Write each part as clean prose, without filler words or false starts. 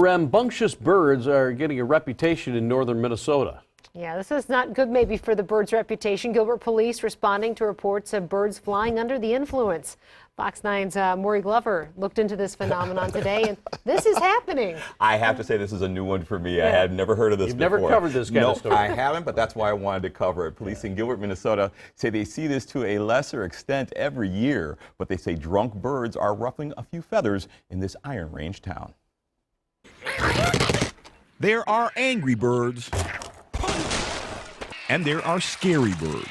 Rambunctious birds are getting a reputation in northern Minnesota. Yeah, this is not good maybe for the bird's reputation. Gilbert police responding to reports of birds flying under the influence. Fox 9's Maury Glover looked into this phenomenon today, and this is happening. I have to say this is a new one for me. I had never heard of this You've before. never covered this kind of story. I haven't, but that's why I wanted to cover it. Police in Gilbert, Minnesota say they see this to a lesser extent every year, but they say drunk birds are ruffling a few feathers in this Iron Range town. There are angry birds, and there are scary birds.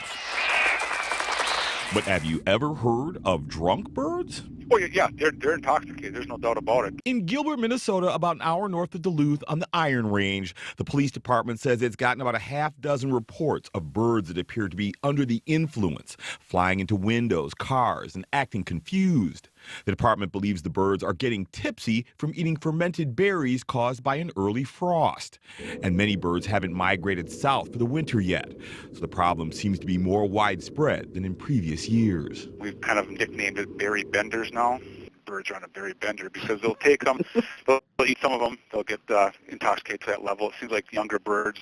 But have you ever heard of drunk birds? Oh, yeah, they're intoxicated. There's no doubt about it. In Gilbert, Minnesota, about an hour north of Duluth on the Iron Range, the police department says it's gotten about a half dozen reports of birds that appear to be under the influence, flying into windows, cars, and acting confused. The department believes the birds are getting tipsy from eating fermented berries caused by an early frost. And many birds haven't migrated south for the winter yet, so the problem seems to be more widespread than in previous years. We've kind of nicknamed it berry benders now. Birds are on a berry bender because they'll take them, they'll eat some of them, they'll get intoxicated to that level. It seems like younger birds'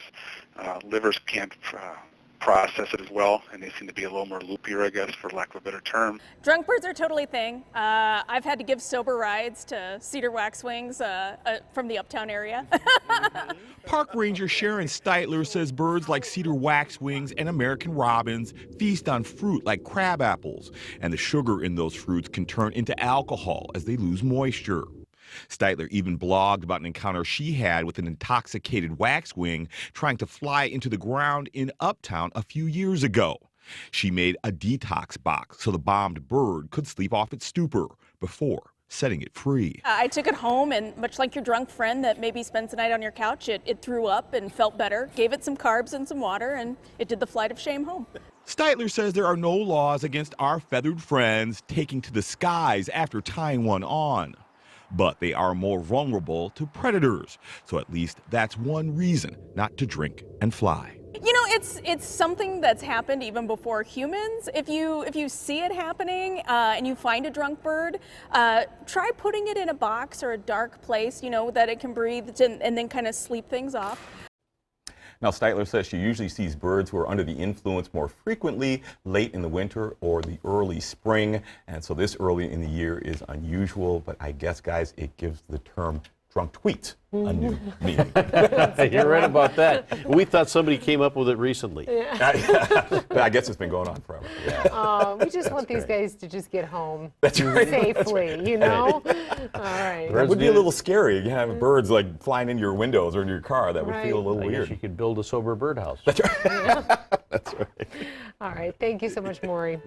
livers can't process it as well, and they seem to be a little more loopier, I guess, for lack of a better term. Drunk birds are totally a thing. I've had to give sober rides to cedar waxwings from the uptown area. Park Ranger Sharon Steitler says birds like cedar waxwings and American robins feast on fruit like crab apples, and the sugar in those fruits can turn into alcohol as they lose moisture. Steitler even blogged about an encounter she had with an intoxicated waxwing trying to fly into the ground in Uptown a few years ago. She made a detox box so the bombed bird could sleep off its stupor before setting it free. I took it home, and much like your drunk friend that maybe spends the night on your couch, it threw up and felt better, gave it some carbs and some water, and it did the flight of shame home. Steitler says there are no laws against our feathered friends taking to the skies after tying one on. But they are more vulnerable to predators, so at least that's one reason not to drink and fly. You know, it's something that's happened even before humans. If you see it happening and you find a drunk bird, try putting it in a box or a dark place, you know, that it can breathe and then kind of sleep things off. Now, Steitler says she usually sees birds who are under the influence more frequently late in the winter or the early spring, and so this early in the year is unusual, but I guess, guys, it gives the term drunk tweets a new meaning. You're right about that. We thought somebody came up with it recently. I guess it's been going on forever. Yeah. We just want these guys to just get home right. safely, you know? All right. It would be a little scary. You have birds like flying in your windows or in your car. That would feel a little I weird. guess you could build a sober birdhouse. That's right. That's right. All right. Thank you so much, Maury.